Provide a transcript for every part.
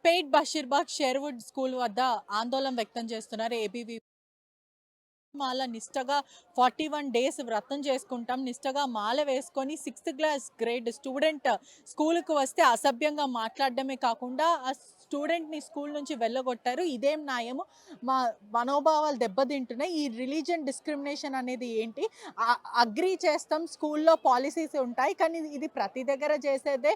పేట్ Basheerbagh Sherwood school వద్ద ఆందోళన వ్యక్తం చేస్తున్నారు ఏబీవీ మాల నిష్టగా 41 డేస్ వ్రతం చేసుకుంటాం, నిష్టగా మాల వేసుకొని 6th క్లాస్ గ్రేడ్ స్టూడెంట్ స్కూల్కి వస్తే అసభ్యంగా మాట్లాడడమే కాకుండా ఆ స్టూడెంట్ని స్కూల్ నుంచి వెళ్ళగొట్టారు. ఇదేం న్యాయము? మా మనోభావాలు దెబ్బతింటున్నాయి. ఈ రిలీజియన్ డిస్క్రిమినేషన్ అనేది ఏంటి? అగ్రీ చేస్తాం, స్కూల్లో పాలసీస్ ఉంటాయి, కానీ ఇది ప్రతి దగ్గర చేసేదే.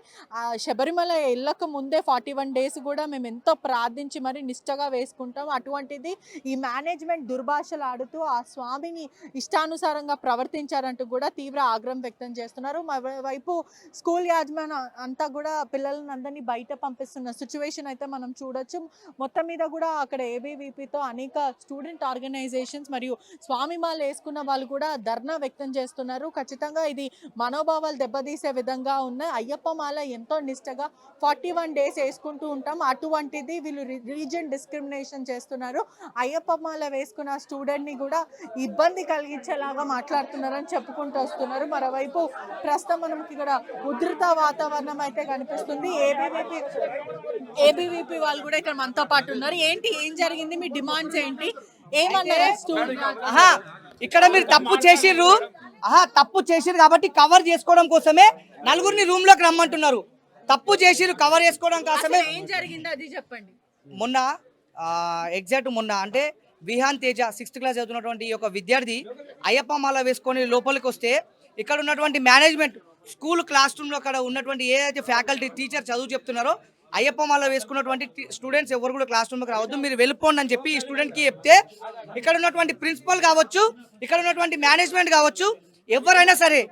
శబరిమల వెళ్ళక ముందే 41 డేస్ కూడా మేము ఎంతో ప్రార్థించి మరి నిష్టగా వేసుకుంటాం. అటువంటిది ఈ మేనేజ్మెంట్ దుర్భాషలు ఆడుతూ ఆ స్వామిని ఇష్టానుసారంగా ప్రవర్తించారంటూ కూడా తీవ్ర ఆగ్రహం వ్యక్తం చేస్తున్నారు. మరోవైపు స్కూల్ యాజమాన్యం అంతా కూడా పిల్లలను అందరినీ బయట పంపిస్తున్న సిచ్యువేషన్ అయితే మనం చూడొచ్చు. మొత్తం మీద కూడా అక్కడ ఏబీవీపీతో అనేక స్టూడెంట్ ఆర్గనైజేషన్స్ మరియు స్వామిమాల వేసుకున్న వాళ్ళు కూడా ధర్నా వ్యక్తం చేస్తున్నారు. ఖచ్చితంగా ఇది మనోభావాలు దెబ్బతీసే విధంగా ఉన్నాయి. అయ్యప్ప మాల ఎంతో నిష్టగా 41 డేస్ వేసుకుంటూ ఉంటాం, అటువంటిది వీళ్ళు రిలీజియన్ డిస్క్రిమినేషన్ చేస్తున్నారు. అయ్యప్ప మాల వేసుకున్న స్టూడెంట్ని కూడా ఇబ్బంది కలిగించేలాగా మాట్లాడుతున్నారని చెప్పుకుంటూ వస్తున్నారు. మరోవైపు ప్రస్తుతం మనకి ఇక్కడ ఉధృత వాతావరణం అయితే కనిపిస్తుంది. ఏబీవీపీ వాళ్ళు కూడా ఇక్కడ మనతో పాటు ఉన్నారు. ఏం జరిగింది? మీ డిమాండ్స్ ఏంటి? ఏమన్నారు స్టూడెంట్? ఇక్కడ మీరు తప్పు చేసిరు కాబట్టి కవర్ చేసుకోవడం కోసమే నలుగురిని రూమ్ లోకి రమ్మంటున్నారు. తప్పు చేసిరు కవర్ చేసుకోవడం కోసమే. ఏం జరిగింది అది చెప్పండి. మొన్న అంటే విహాన్ తేజ 6th క్లాస్ చదువుతున్నటువంటి ఈ యొక్క విద్యార్థి అయ్యప్ప మాల వేసుకొని లోపలికి వస్తే ఇక్కడ ఉన్నటువంటి మేనేజ్మెంట్ స్కూల్ క్లాస్ రూమ్లో అక్కడ ఉన్నటువంటి ఏదైతే ఫ్యాకల్టీ టీచర్ చదువు చెప్తున్నారో అయ్యప్ప మాల వేసుకున్నటువంటి స్టూడెంట్స్ ఎవరు కూడా క్లాస్ రూమ్కి రావద్దు, మీరు వెళ్ళిపోండి అని చెప్పి ఈ స్టూడెంట్కి చెప్తే ఇక్కడ ఉన్నటువంటి ప్రిన్సిపల్ కావచ్చు, ఇక్కడ ఉన్నటువంటి మేనేజ్మెంట్ కావచ్చు, ఎవరైనా సరే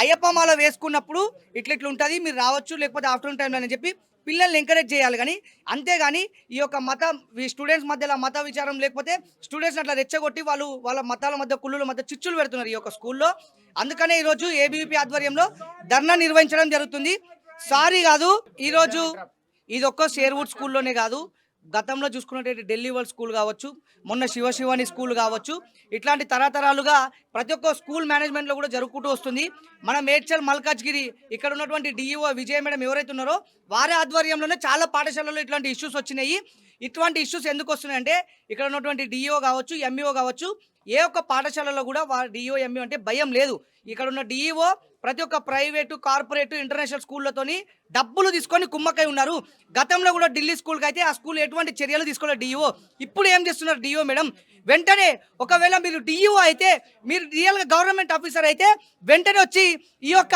అయ్యప్ప మాల వేసుకున్నప్పుడు ఇట్లా ఉంటుంది, మీరు రావచ్చు, లేకపోతే ఆఫ్టర్నూన్ టైంలో అని చెప్పి పిల్లల్ని ఎంకరేజ్ చేయాలి. కానీ అంతేగాని ఈ యొక్క స్టూడెంట్స్ మధ్యలో మత విచారం లేకపోతే స్టూడెంట్స్ అట్లా రెచ్చగొట్టి వాళ్ళ మతాల మధ్య కుళ్ళుల మధ్య చిచ్చులు పెడుతున్నారు ఈ యొక్క స్కూల్లో. అందుకనే ఈరోజు ఏబీవీపీ ఆధ్వర్యంలో ధర్నా నిర్వహించడం జరుగుతుంది. సారీ కాదు, ఈరోజు ఇది ఒక్క షేర్వుడ్ స్కూల్లోనే కాదు, గతంలో చూసుకున్నట్టు ఢిల్లీ వరల్డ్ స్కూల్ కావచ్చు, మొన్న శివశివాని స్కూల్ కావచ్చు, ఇట్లాంటి తరతరాలుగా ప్రతి ఒక్క స్కూల్ మేనేజ్మెంట్లో కూడా జరుగుతూ వస్తుంది. మన మేడ్చల్ మల్కాజ్గిరి ఇక్కడ ఉన్నటువంటి డిఈఓ విజయ మేడం ఎవరైతే ఉన్నారో వారి ఆధ్వర్యంలోనే చాలా పాఠశాలలో ఇట్లాంటి ఇష్యూస్ వచ్చినాయి. ఇటువంటి ఇష్యూస్ ఎందుకు వస్తున్నాయంటే ఇక్కడ ఉన్నటువంటి డిఈఓ కావచ్చు, ఎంఈఓ కావచ్చు, ఏ ఒక్క పాఠశాలలో కూడా డిఈఓ ఎంఈఓ అంటే భయం లేదు. ఇక్కడ ఉన్న డిఈఓ ప్రతి ఒక్క ప్రైవేటు, కార్పొరేటు, ఇంటర్నేషనల్ స్కూళ్ళతోని డబ్బులు తీసుకొని కుమ్మక్కై ఉన్నారు. గతంలో కూడా ఢిల్లీ స్కూల్కి అయితే ఆ స్కూల్ ఎటువంటి చర్యలు తీసుకోలేదు డిఈఓ. ఇప్పుడు ఏం చేస్తున్నారు డిఈఓ మేడం? వెంటనే ఒకవేళ మీరు డిఈఓ అయితే, మీరు రియల్గా గవర్నమెంట్ ఆఫీసర్ అయితే వెంటనే వచ్చి ఈ యొక్క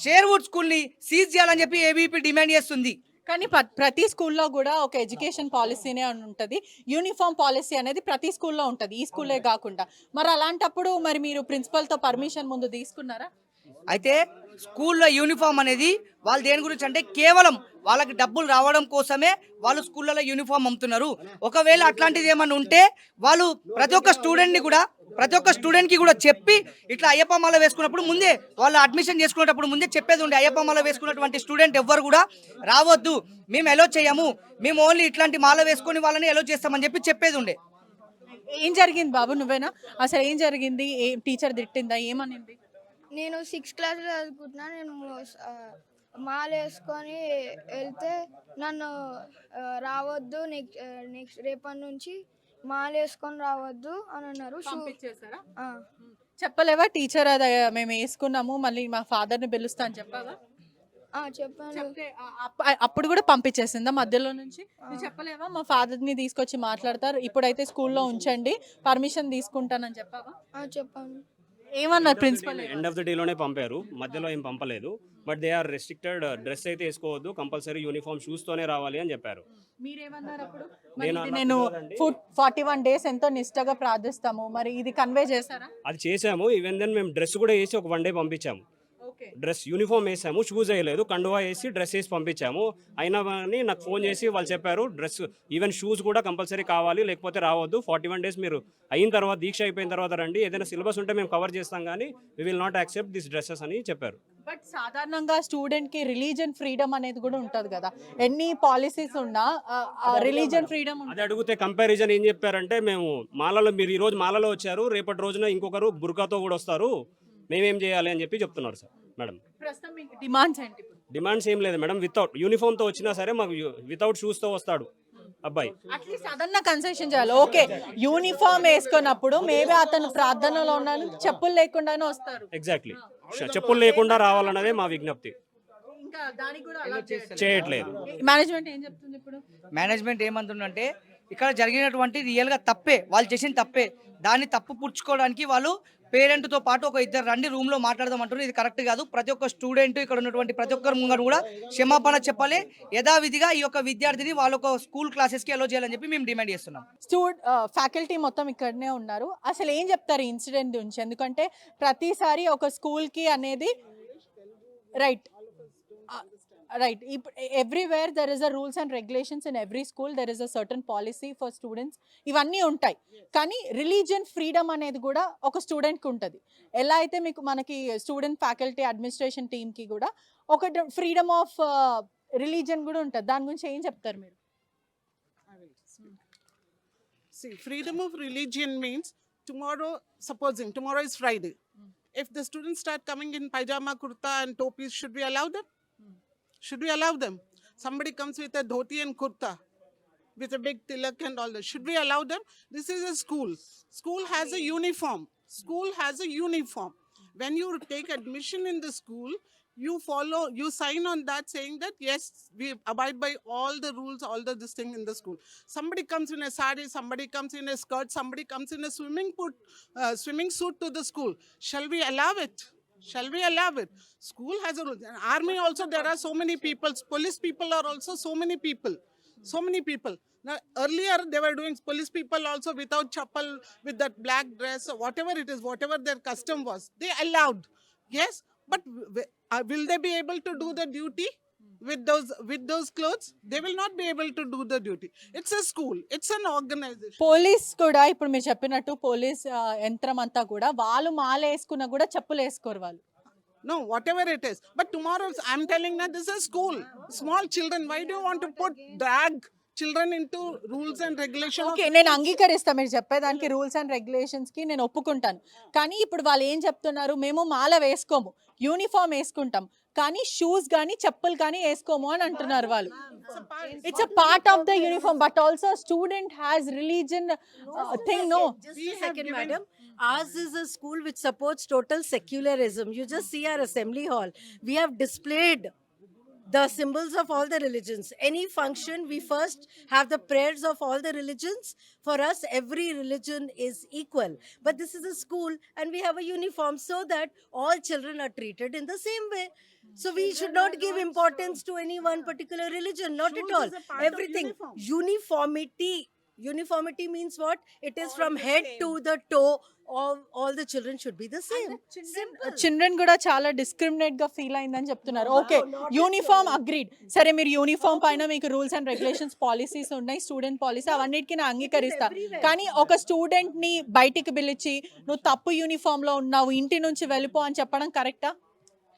షేర్వుడ్ స్కూల్ని సీజ్ చేయాలని చెప్పి ఏబీపీ డిమాండ్ చేస్తుంది. కానీ ప్రతి స్కూల్లో కూడా ఒక ఎడ్యుకేషన్ పాలసీనే ఉంటుంది, యూనిఫామ్ పాలసీ అనేది ప్రతి స్కూల్లో ఉంటుంది, ఈ స్కూలే కాకుండా. మరి అలాంటప్పుడు మరి మీరు ప్రిన్సిపల్తో పర్మిషన్ ముందు తీసుకున్నారా? అయితే స్కూల్లో యూనిఫామ్ అనేది వాళ్ళు దేని గురించి అంటే కేవలం వాళ్ళకి డబ్బులు రావడం కోసమే వాళ్ళు స్కూళ్ళలో యూనిఫామ్ అమ్ముతున్నారు. ఒకవేళ అట్లాంటిది ఏమన్నా ఉంటే వాళ్ళు ప్రతి ఒక్క స్టూడెంట్కి కూడా చెప్పి ఇట్లా అయ్యప్ప మాల వేసుకున్నప్పుడు ముందే వాళ్ళు అడ్మిషన్ చేసుకునేటప్పుడు ముందే చెప్పేది ఉండే, అయ్యప్ప మాల వేసుకున్నటువంటి స్టూడెంట్ ఎవ్వరు కూడా రావద్దు, మేము ఎలో చేయము, మేము ఓన్లీ ఇట్లాంటి మాల వేసుకొని వాళ్ళని ఎలో చేస్తామని చెప్పి చెప్పేది ఉండే. ఏం జరిగింది బాబు? నువ్వేనా అసలు ఏం జరిగింది? టీచర్ తిట్టిందా? ఏమనింది? నేను 6th క్లాస్లో చదువుకుంటున్నా. నేను మాల వేసుకొని వెళ్తే నన్ను రావద్దు, నెక్స్ట్ రేపటి నుంచి మాల వేసుకొని రావద్దు అని అన్నారు. చెప్పలేవా టీచర్ అది మేము వేసుకున్నాము, మళ్ళీ మా ఫాదర్ని పిలుస్తా అని చెప్పావా? చెప్పాను. అప్పుడు కూడా పంపించేసిందా మధ్యలో నుంచి? చెప్పలేవా మా ఫాదర్ని తీసుకొచ్చి మాట్లాడతారు, ఇప్పుడైతే స్కూల్లో ఉంచండి, పర్మిషన్ తీసుకుంటానని చెప్పావా? చెప్పాను. ఏమన్నారు ప్రిన్సిపల్? ఎండ్ ఆఫ్ ద డేలోనే పంపారు, మధ్యలో ఏం పంపలేదు. But they are restricted, dress అయితే వేసుకోవద్దు, కంపల్సరీ యూనిఫామ్ షూస్తోనే రావాలి అని చెప్పారు. మీరేమన్నారు అప్పుడు? నేను 41 డేస్ ఎంతో నిష్టగా ప్రార్థిస్తాము, మరి ఇది కన్వే చేశారా? అది చేసాము. ఈవెన్ దెన్ మేము డ్రెస్ కూడా వేసి ఒక 1 డే పంపించాము. డ్రెస్ యూనిఫామ్ వేసాము, షూస్ వేయలేదు, కండువా వేసి డ్రెస్ వేసి పంపించాము. అయినా కానీ నాకు ఫోన్ చేసి వాళ్ళు చెప్పారు డ్రెస్ ఈవెన్ షూస్ కూడా కంపల్సరీ కావాలి, లేకపోతే రావద్దు, 41 డేస్ మీరు అయిన తర్వాత దీక్ష అయిపోయిన తర్వాత రండి, ఏదైనా సిలబస్ ఉంటే మేము కవర్ చేస్తాం కానీ we will not accept this dresses అని చెప్పారు. బట్ సాధారణంగా స్టూడెంట్కి రిలీజియన్ ఫ్రీడమ్ అనేది కూడా ఉంటుంది కదా, ఎన్ని పాలసీస్ ఉన్నా రిలీజియన్ ఫ్రీడమ్. అది అడిగితే కంపారిజన్ ఏం చెప్పారంటే, మేము మాలలో, మీరు ఈరోజు మాలలో వచ్చారు, రేపటి రోజున ఇంకొకరు బుర్కాతో కూడా వస్తారు, మేమేం చేయాలి అని చెప్పి చెప్తున్నారు సార్ మేడం. ప్రస్తుతం మీకు డిమాండ్స్ ఏంటి ఇప్పుడు? డిమాండ్స్ ఏం లేదు మేడం, వితౌట్ యూనిఫామ్తో వచ్చినా సరే మాకు వితౌట్ షూస్తో వస్తాడు అబ్బాయి. అట్లీస్ట్ అదన్నా కన్సెషన్ చేయాలి. ఓకే, యూనిఫామ్ వేసుకున్నప్పుడు మేబీ అతను ప్రార్థనలో ఉన్నాను చెప్పులు లేకుండానే వస్తారు. ఎగ్జాక్ట్లీ, చెప్పులు లేకుండా రావాలన్నదే మా విజ్ఞప్తి. ఇంకా దానికి కూడా అలా చేయట్లేదు. మేనేజ్మెంట్ ఏం చెప్తుంది ఇప్పుడు? మేనేజ్మెంట్ ఏమంటుందంటే ఇక్కడ జరిగినటువంటి రియల్గా తప్పే, వాళ్ళు చేసిన తప్పే, దాన్ని తప్పు పుచ్చుకోవడానికి వాళ్ళు పేరెంట్తో పాటు ఒక ఇద్దరు రండి రూమ్లో మాట్లాడదామంటున్నారు. ఇది కరెక్ట్ కాదు. ప్రతి ఒక్క స్టూడెంట్ ఇక్కడ ఉన్నటువంటి ప్రతి ఒక్కరు ముంగట కూడా క్షమాపణ చెప్పాలి. యథావిధిగా ఈ యొక్క విద్యార్థిని వాళ్ళ ఒక స్కూల్ క్లాసెస్కి అలో చేయాలని చెప్పి మేము డిమాండ్ చేస్తున్నాం. ఫ్యాకల్టీ మొత్తం ఇక్కడనే ఉన్నారు. అసలు ఏం చెప్తారు ఇన్సిడెంట్ గురించి? ఎందుకంటే ప్రతిసారి ఒక స్కూల్కి అనేది right everywhere there is a rules and regulations in every school, there is a certain policy for students, ఇవన్నీ ఉంటాయి. కానీ రిలీజియన్ ఫ్రీడమ్ అనేది కూడా ఒక స్టూడెంట్కి ఉంటుంది. ఎలా అయితే మీకు మనకి స్టూడెంట్ ఫ్యాకల్టీ అడ్మినిస్ట్రేషన్ టీమ్కి కూడా ఒక ఫ్రీడమ్ ఆఫ్ రిలీజియన్ కూడా ఉంటుంది. దాని గురించి ఏం చెప్తారు మీరు? See, freedom of religion means supposing tomorrow is Friday. If the students start coming in pajama, kurta and topis, should we allow them? Should we allow them? Somebody comes with a dhoti and kurta, with a big tilak and all that. Should we allow them? This is a school. School has a uniform. School has a uniform. When you take admission in the school, you sign on that saying that yes, we abide by all the rules, all this thing in the school. Somebody comes in a sari, somebody comes in a skirt, somebody comes in a swimming suit to the school. Shall we allow it? Shall we allow it? School has a rule. In army also there are so many people. Police people are also so many people. So many people. Now earlier they were doing police people also without chappal, with that black dress or whatever it is, whatever their custom was. They allowed. Yes, but will they be able to do the duty with those clothes? They will not be able to do the duty. It's a school. It's an organization. Police కూడా ఇప్పుడు మీరు చెప్పినట్టు police యంత్రం అంతా కూడా వాళ్ళు మాల వేసుకున్నా కూడా చెప్పులు వేసుకోరు వాళ్ళు. No, whatever it is. But tomorrow, I'm telling that this is school. Small children, why do you want to drag children into rules and regulations? Okay, నేను అంగీకరిస్తాను మీరు చెప్పేదానికి, రూల్స్ అండ్ రెగ్యులేషన్స్కి నేను ఒప్పుకుంటాను. కానీ ఇప్పుడు వాళ్ళు ఏం చెప్తున్నారు, మేము మాల వేసుకోము, యూనిఫామ్ వేసుకుంటాం, కానీ షూస్ కానీ చెప్పులు కానీ వేసుకోము అని అంటున్నారు వాళ్ళు. It's a part of the uniform, but also student has religion thing. No, Just a second, madam. Ours is a school which supports total secularism. You just see our assembly hall. We have displayed the symbols of all the religions. Any function, we first have the prayers of all the religions. For us, every religion is equal. But this is a school and we have a uniform so that all children are treated in the same way. So we should not give importance to any one particular religion, not at all. Everything. Uniformity means what? It is from head to the toe. All the children should be the same. Simple. Children కూడా చాలా discriminate గా feel అయిందని చెప్తున్నారు. Okay, uniform agreed, సరే మీరు uniform పైన మీకు rules and regulations policies ఉన్నాయి, స్టూడెంట్ పాలసీ, అవన్నిటికీ నేను అంగీకరిస్తా. కానీ ఒక స్టూడెంట్ ని బయటికి పిలిచి నువ్వు తప్పు యూనిఫామ్ లో ఉన్నావు, ఇంటి నుంచి వెళ్ళిపో అని చెప్పడం కరెక్టా?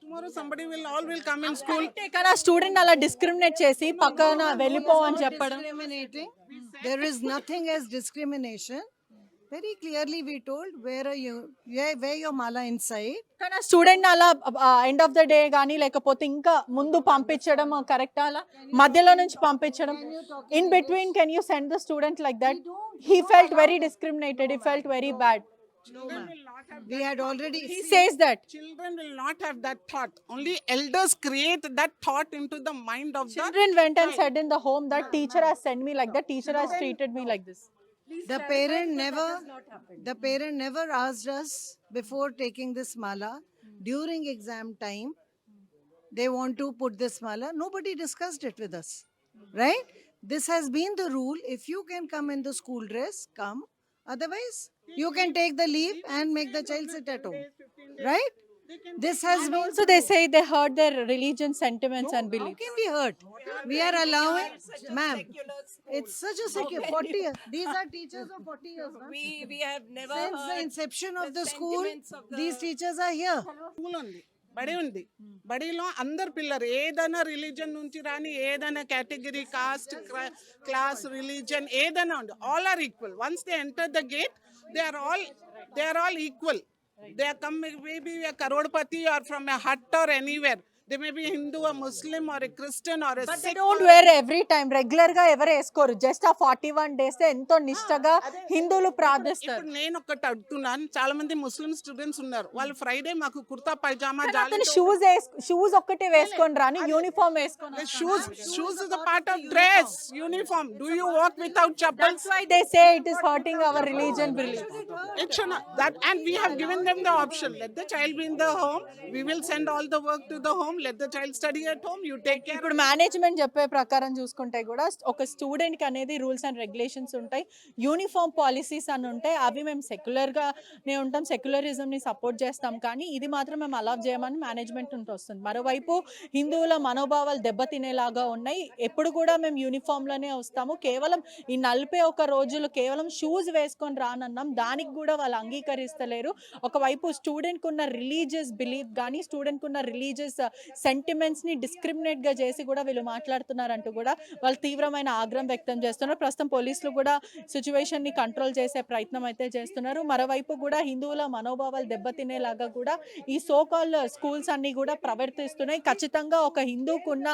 Tomorrow somebody all will come in school. కానీ ఆ స్టూడెంట్ అలా డిస్క్రిమినేట్ చేసి పక్కన వెళ్ళిపో అని చెప్పడం. Discriminating. There is nothing as discrimination. Very clearly we told wear your mala inside. కానీ ఆ స్టూడెంట్ అలా ఎండ్ ఆఫ్ ద డే కానీ లేకపోతే ఇంకా ముందు పంపించడం కరెక్టా? అలా మధ్యలో నుంచి పంపించడం, in between can you send the student like that? He felt very discriminated, he felt very bad. We had already He says that Children will not have that thought. Only elders create that thought into the mind of children went and said in the home that teacher has sent me like that, teacher has treated me like this. the parent never asked us before taking this mala during exam time. They want to put this mala. Nobody discussed it with us, right? This has been the rule. If you can come in the school dress, come. Otherwise, you can take the leave and make the child sit at home, right? This has been. So they say they hurt their religion sentiments and How beliefs. can we hurt? We are allowing, ma'am. It's such a secure 40 years. These are teachers of 40 years. Ma'am. We have never Since the heard inception of the the school, sentiments of the- these teachers are here. School ఉంది, బడి ఉంది. బడిలో అందరు పిల్లలు ఏదైనా religion నుంచి రాని, ఏదైనా కేటగిరీ, కాస్ట్, క్లాస్, రిలీజన్ ఏదైనా ఉంది, all are equal. Once they enter the gate, they are all equal. They are come maybe a Karodpati or from a hut or anywhere. They may be a Hindu, a Muslim, or a Christian, or a but they Sikh. Don't where every time regular గా ఎవరు వేసుకోరు just ఆ 41 days ఎంతో నిష్టగా హిందువులు ప్రార్థిస్తారు. ఇప్పుడు నేను ఒకటి అడుగుతున్నాను, చాలా మంది ముస్లిం స్టూడెంట్స్ ఉన్నారు, వాళ్ళు ఫ్రైడే మాకు కుర్తా పైజామా జాలి అతను షూస్ ఒక్కటే వేసుకొని రాని యూనిఫామ్ వేసుకొని shoes is a part of dress uniform. Do you walk without chappals? That's why they say it is hurting our religion belief. It should not, that, and we have given them the option, let the child be in the home, we will send all the work to the home, let the child study at home, you take care. ఇప్పుడు management చెప్పే ప్రకారం చూసుకుంటే కూడా ఒక student కి అనేది rules and regulations ఉంటాయి, uniform policies అని ఉంటాయి. అవి మేము సెక్యులర్ గానే ఉంటాం, సెక్యులరిజం ని సపోర్ట్ చేస్తాం, కానీ ఇది మాత్రం మేము అలౌ చేయమని మేనేజ్మెంట్ నుండి వస్తుంది. మరోవైపు హిందువుల మనోభావాలు దెబ్బతినేలాగా ఉన్నాయి. ఎప్పుడు కూడా మేము యూనిఫామ్ లోనే వస్తాము, కేవలం ఈ 41 రోజులు కేవలం షూస్ వేసుకొని రానన్నాం, దానికి కూడా వాళ్ళు అంగీకరిస్తలేరు. ఒకవైపు స్టూడెంట్ కున్న రిలీజియస్ బిలీఫ్ కానీ స్టూడెంట్ కున్న రిలీజియస్ సెంటిమెంట్స్ ని డిస్క్రిమినేట్ గా చేసి కూడా వీళ్ళు మాట్లాడుతున్నారంటూ కూడా వాళ్ళు తీవ్రమైన ఆగ్రహం వ్యక్తం చేస్తున్నారు. ప్రస్తుతం పోలీసులు కూడా సిచ్యువేషన్ ని కంట్రోల్ చేసే ప్రయత్నం అయితే చేస్తున్నారు. మరోవైపు కూడా హిందువుల మనోభావాలు దెబ్బతినేలాగా కూడా ఈ సోకాల్ స్కూల్స్ అన్ని కూడా ప్రవర్తిస్తున్నాయి. ఖచ్చితంగా ఒక హిందూకున్న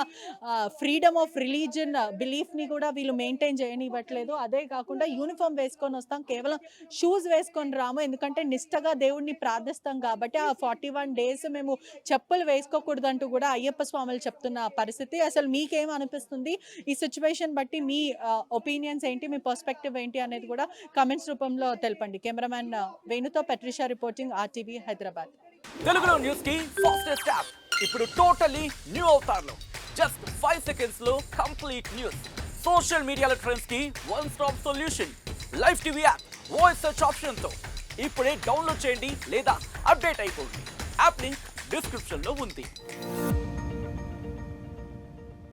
ఫ్రీడమ్ ఆఫ్ రిలీజియన్ బిలీఫ్ ని కూడా వీళ్ళు మెయింటైన్ చేయనివ్వట్లేదు. అదే కాకుండా యూనిఫామ్ వేసుకొని వస్తాం, కేవలం షూస్ వేసుకొని రాము, ఎందుకంటే నిష్టగా దేవుడిని ప్రార్థిస్తాం కాబట్టి ఆ 41 డేస్ మేము చెప్పులు వేసుకోకూడదు అంటూ కూడా అయ్యప్ప స్వాములు చెప్తున్న పరిస్థితి. అసలు మీకేం అనిపిస్తుంది ఈ సిచ్యువేషన్ బట్టి? మీ ఒపీనియన్స్ ఏంటి, మీ పర్స్పెక్టివ్ ఏంటి అనేది కూడా కామెంట్స్ రూపంలో తెలపండి. Cameraman వేణుతో పెట్రిషా reporting, RTV Hyderabad. తెలుగులో న్యూస్ కి ఫాస్టెస్ట్ యాప్ ఇప్పుడు టోటలీ న్యూ అవతార్లో జస్ట్ 5 సెకండ్స్ లో కంప్లీట్ న్యూస్. సోషల్ మీడియాలో ట్రెండ్స్ కి one stop solution. Live TV app voice search option తో ఇప్పుడే డౌన్లోడ్ చేయండి లేదా అప్డేట్ అయిపోండి. యాప్ లింక్ డిస్క్రిప్షన్ లో ఉంది.